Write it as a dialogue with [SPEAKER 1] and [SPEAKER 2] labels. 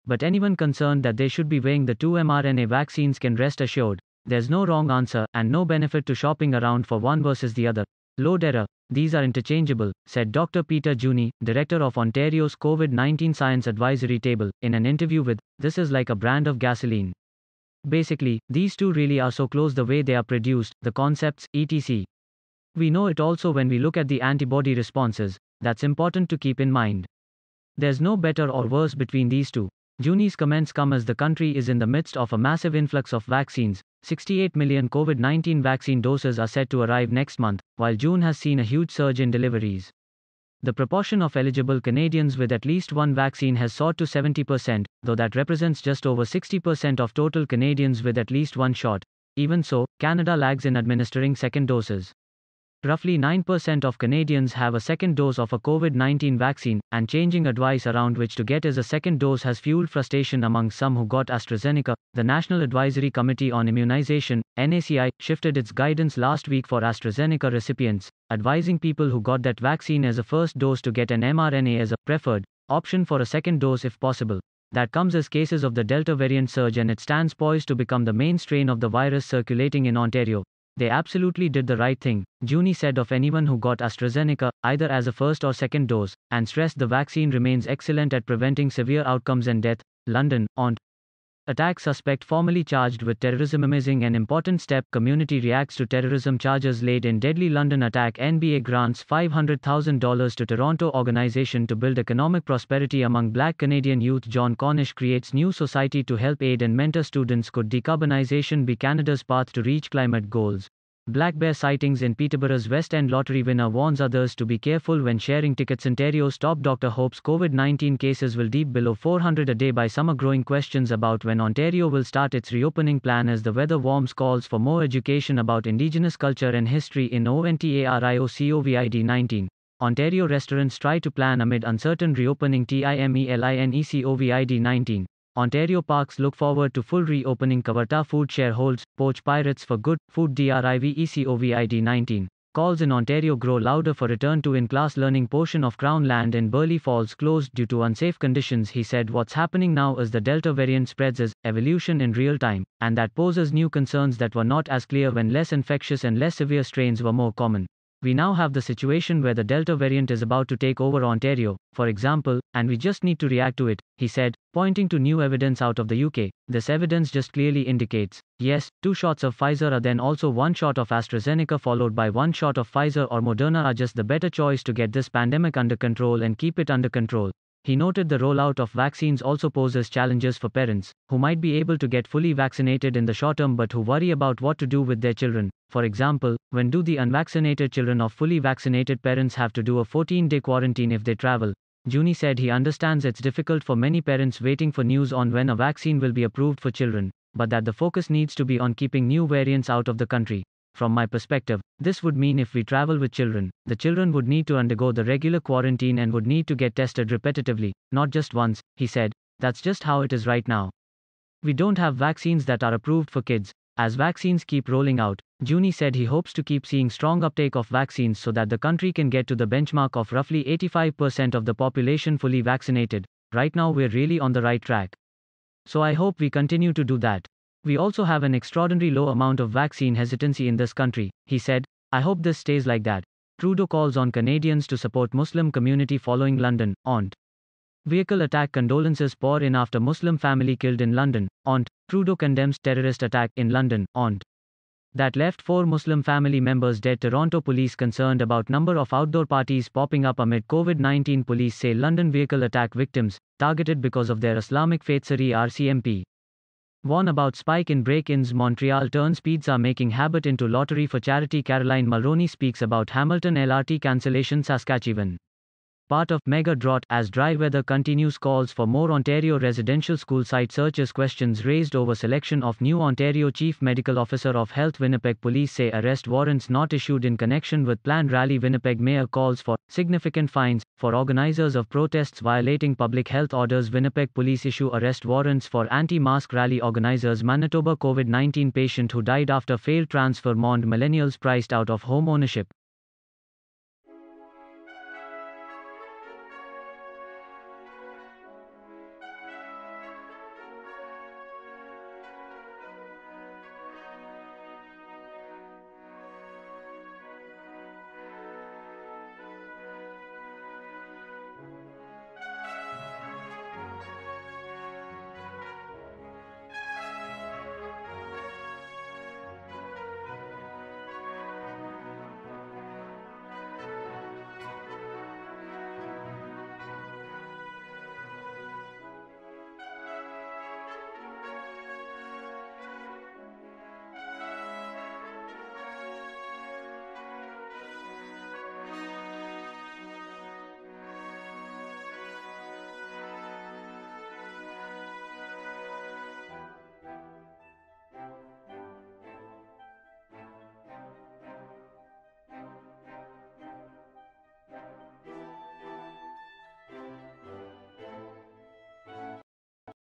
[SPEAKER 1] But anyone concerned that they should be weighing the two mRNA vaccines can rest assured. There's no wrong answer, and no benefit to shopping around for one versus the other. Load error. These are interchangeable, said Dr. Peter Juni, director of Ontario's COVID-19 Science Advisory Table, in an interview with This Is Like a Brand of Gasoline. Basically, these two really are so close the way they are produced, the concepts, etc. We know it also when we look at the antibody responses. That's important to keep in mind. There's no better or worse between these two. Juni's comments come as the country is in the midst of a massive influx of vaccines. 68 million COVID-19 vaccine doses are set to arrive next month, while June has seen a huge surge in deliveries. The proportion of eligible Canadians with at least one vaccine has soared to 70%, though that represents just over 60% of total Canadians with at least one shot. Even so, Canada lags in administering second doses. Roughly 9% of Canadians have a second dose of a COVID-19 vaccine, and changing advice around which to get is a second dose has fueled frustration among some who got AstraZeneca. The National Advisory Committee on Immunization, NACI, shifted its guidance last week for AstraZeneca recipients, advising people who got that vaccine as a first dose to get an mRNA as a preferred option for a second dose if possible. That comes as cases of the Delta variant surge, and it stands poised to become the main strain of the virus circulating in Ontario. They absolutely did the right thing, Juni said of anyone who got AstraZeneca, either as a first or second dose, and stressed the vaccine remains excellent at preventing severe outcomes and death. London, ONT. Attack suspect formally charged with terrorism. Amazing and important step. Community reacts to terrorism charges laid in deadly London attack. NBA grants $500,000 to Toronto organization to build economic prosperity among Black Canadian youth. John Cornish creates new society to help aid and mentor students. Could decarbonization be Canada's path to reach climate goals? Black bear sightings in Peterborough's West End. Lottery winner warns others to be careful when sharing tickets. Ontario's top doctor hopes COVID-19 cases will dip below 400 a day by summer. Growing questions about when Ontario will start its reopening plan as the weather warms. Calls for more education about Indigenous culture and history in Ontario COVID-19. Ontario restaurants try to plan amid uncertain reopening. TIMELINE COVID-19. Ontario parks look forward to full reopening. Kawarta Food Share holds Poach Pirates for Good Food DRIVE COVID-19. Calls in Ontario grow louder for return to in-class learning. Portion of Crown Land in Burleigh Falls closed due to unsafe conditions. He said what's happening now is the Delta variant spreads is evolution in real time, and that poses new concerns that were not as clear when less infectious and less severe strains were more common. We now have the situation where the Delta variant is about to take over Ontario, for example, and we just need to react to it, he said, pointing to new evidence out of the UK. This evidence just clearly indicates, yes, 2 shots of Pfizer are then also 1 shot of AstraZeneca followed by 1 shot of Pfizer or Moderna are just the better choice to get this pandemic under control and keep it under control. He noted the rollout of vaccines also poses challenges for parents, who might be able to get fully vaccinated in the short term but who worry about what to do with their children. For example, when do the unvaccinated children of fully vaccinated parents have to do a 14-day quarantine if they travel? Juni said he understands it's difficult for many parents waiting for news on when a vaccine will be approved for children, but that the focus needs to be on keeping new variants out of the country. From my perspective, this would mean if we travel with children, the children would need to undergo the regular quarantine and would need to get tested repetitively, not just once, he said. That's just how it is right now. We don't have vaccines that are approved for kids. As vaccines keep rolling out, Juni said he hopes to keep seeing strong uptake of vaccines so that the country can get to the benchmark of roughly 85% of the population fully vaccinated. Right now we're really on the right track. So I hope we continue to do that. We also have an extraordinarily low amount of vaccine hesitancy in this country, he said. I hope this stays like that. Trudeau calls on Canadians to support Muslim community following London, ONT. Vehicle attack. Condolences pour in after Muslim family killed in London, ONT. Trudeau condemns terrorist attack in London, ONT. That left 4 Muslim family members dead. Toronto police concerned about number of outdoor parties popping up amid COVID-19. Police say London vehicle attack victims, targeted because of their Islamic faith. Surrey RCMP. Warn about spike in break-ins. Montreal turns pizza making habit into lottery for charity. Caroline Mulroney speaks about Hamilton LRT cancellation. Saskatchewan. Part of mega drought as dry weather continues. Calls for more Ontario residential school site searches. Questions raised over selection of new Ontario Chief Medical Officer of Health. Winnipeg police say arrest warrants not issued in connection with planned rally. Winnipeg mayor calls for significant fines for organizers of protests violating public health orders. Winnipeg police issue arrest warrants for anti-mask rally organizers. Manitoba COVID-19 patient who died after failed transfer mourned. Millennials priced out of home ownership.